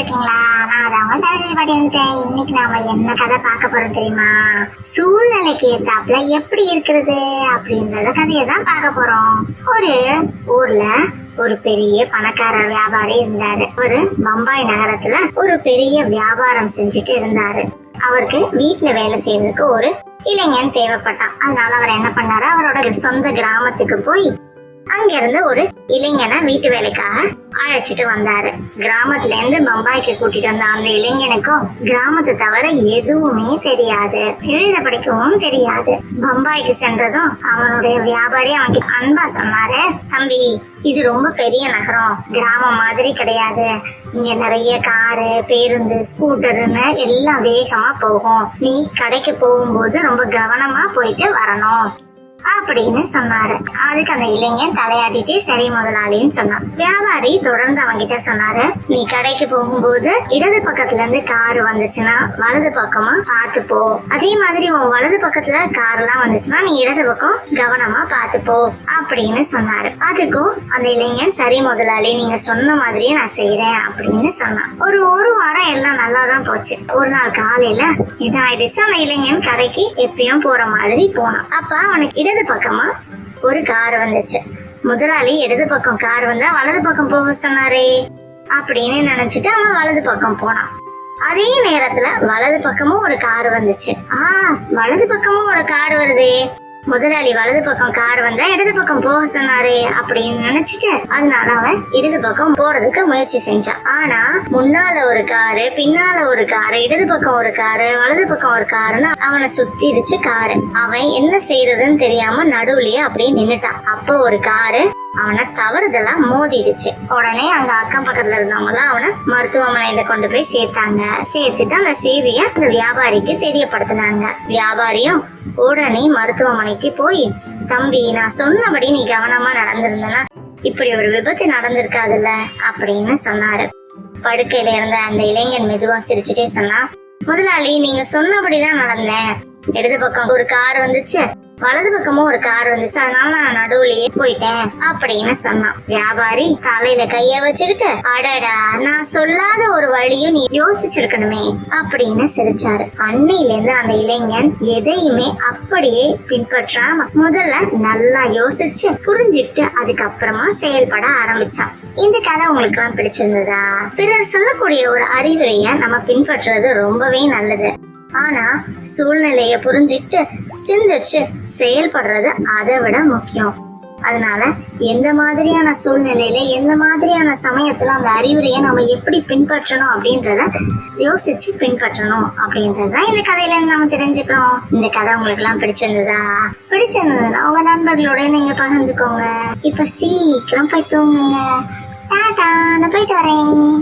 இருக்கீங்களா? நான் அவங்க சரஸ்வதி பாட்டி வந்துட்டேன். இன்னைக்கு நாம என்ன கதை பார்க்க போறோம் தெரியுமா? சூழ்நிலைக்கு ஏத்தாப்புல எப்படி இருக்கிறது அப்படின்றத கதையை தான் பார்க்க போறோம். ஒரு ஊர்ல ஒரு பெரிய பணக்கார வியாபாரி இருந்தாரு. ஒரு பம்பாய் நகரத்துல ஒரு பெரிய வியாபாரம் செஞ்சுட்டு இருந்தாரு. அவருக்கு வீட்டுல வேலை செய்யறதுக்கு ஒரு இளைஞன் தேவைப்பட்டான். அதனால அவர் என்ன பண்ணாரு, அவரோட சொந்த கிராமத்துக்கு போய் அங்க இருந்து ஒரு இளைஞனை வீட்டு வேலைக்காக அழைச்சிட்டு வந்தாரு. கிராமத்துல இருந்து பம்பாய்க்கு கூட்டிட்டு வந்த அந்த இளைஞனுக்கும் கிராமத்தை தவிர எதுவுமே தெரியாது, எழுத படிக்கவும் தெரியாது. பம்பாய்க்கு சென்றதும் அவனுடைய வியாபாரி அவனுக்கு அன்பா சொன்னாரு, தம்பி இது ரொம்ப பெரிய நகரம், கிராமம் மாதிரி கிடையாது. இங்க நிறைய காரு, பேருந்து, ஸ்கூட்டர்னு எல்லாம் வேகமா போகும். நீ கடைக்கு போகும்போது ரொம்ப கவனமா போயிட்டு வரணும் அப்படின்னு சொன்னாரு. அதுக்கு அந்த இளைஞன் தலையாட்டிட்டு சரி முதலாளின்னு சொன்னான். வியாபாரி தொடர்ந்து அவங்கிட்ட சொன்னாரு, நீ கடைக்கு போகும்போது இடது பக்கத்துல இருந்து கார் வந்துச்சுன்னா வலது பக்கமா பாத்து போ. அதே மாதிரி உன் வலது பக்கத்துல கார் எல்லாம் வந்துச்சுன்னா நீ இடது பக்கம் கவனமா பாத்து போ அப்படின்னு சொன்னாரு. அதுக்கும் அந்த இளைஞன் சரி முதலாளி நீங்க சொன்ன மாதிரியே நான் செய்யறேன் அப்படின்னு சொன்னான். ஒரு வாரம் எல்லாம் நல்லாதான் போச்சு. ஒரு நாள் காலையில இதாயிடுச்சு. அந்த இளைஞன் கடைக்கு எப்பயும் போற மாதிரி போனான். அப்ப அவனுக்கு இடது பக்கமா ஒரு கார் வந்துச்சு. முதலாளி இடது பக்கம் கார் வந்தா வலது பக்கம் போக சொன்னாரே அப்படின்னு நினைச்சிட்டு அவன் வலது பக்கம் போனான். அதே நேரத்துல வலது பக்கமும் ஒரு கார் வந்துச்சு. வலது பக்கமும் ஒரு கார் வருதே, முதலாளி வலது பக்கம் கார் வந்தா இடது பக்கம் போக சொன்னாரே அப்படின்னு நினைச்சிட்டு அதனால அவன் இடது பக்கம் போறதுக்கு முயற்சி செஞ்சான். ஆனா முன்னால ஒரு காரு, பின்னால ஒரு காரு, இடது பக்கம் ஒரு காரு, வலது பக்கம் ஒரு காருன்னு அவனை சுத்திடுச்சு காரு. அவன் என்ன செய்யறதுன்னு தெரியாம நடுவுலயே அப்படியே நின்னுட்டான். அப்போ ஒரு காரு அவனை தவறுதெல்லாம் மோதிடுச்சு. உடனே அங்க அக்கம் பக்கத்துல இருந்தவங்க அவனை மருத்துவமனையில கொண்டு போய் சேர்த்தாங்க. சேர்த்துட்டு அந்த செய்திய அந்த வியாபாரிக்கு தெரியப்படுத்தினாங்க. வியாபாரியும் உடனே மருத்துவமனைக்கு போய், தம்பி நான் சொன்னபடி நீ கவனமா நடந்திருந்தனா இப்படி ஒரு விபத்து நடந்திருக்காதுல்ல அப்படின்னு சொன்னாரு. படுக்கையில இருந்த அந்த இளைஞன் மெதுவா சிரிச்சுட்டே சொன்னா, முதலாளி நீங்க சொன்னபடிதான் நடந்தேன். இடது பக்கம் ஒரு கார் வந்துச்சு, வலது பக்கமும் ஒரு கார் வந்துச்சு, அதனால நான் நடுவுலயே போயிட்டேன் அப்படின்னு சொன்னான். வியாபாரி தலையில கைய வச்சுக்கிட்டு, அடடா நான் சொல்லாத ஒரு வழியும் நீ யோசிச்சிருக்கணுமே அப்படின்னு சிரிச்சாரு. அன்னையில இருந்து அந்த இளைஞன் எதையுமே அப்படியே பின்பற்றாம முதல்ல நல்லா யோசிச்சு புரிஞ்சுக்கிட்டு அதுக்கப்புறமா செயல்பட ஆரம்பிச்சான். இந்த கதை உங்களுக்கு எல்லாம் பிடிச்சிருந்ததா? பிறர் சொல்லக்கூடிய ஒரு அறிவுரைய நம்ம பின்பற்றுறது ரொம்பவே நல்லது. ஆனா சூழ்நிலைய புரிஞ்சுக்கிட்டு சிந்திச்சு செயல்படுறது அதை விட முக்கியம். அதனால எந்த மாதிரியான சூழ்நிலையில எந்த மாதிரியான சமயத்துல அந்த அறிவுரையை நம்ம எப்படி பின்பற்றணும் அப்படின்றத யோசிச்சு பின்பற்றணும் அப்படின்றதுதான் இந்த கதையில நாம தெரிஞ்சுக்கிறோம். இந்த கதை உங்களுக்கு எல்லாம் பிடிச்சிருந்ததுன்னா உங்க நண்பர்களோட நீங்க பகிர்ந்துக்கோங்க. இப்ப சீக்கிரம் போய் தூங்குங்க. டாடா, நான் போயிட்டு வரேன்.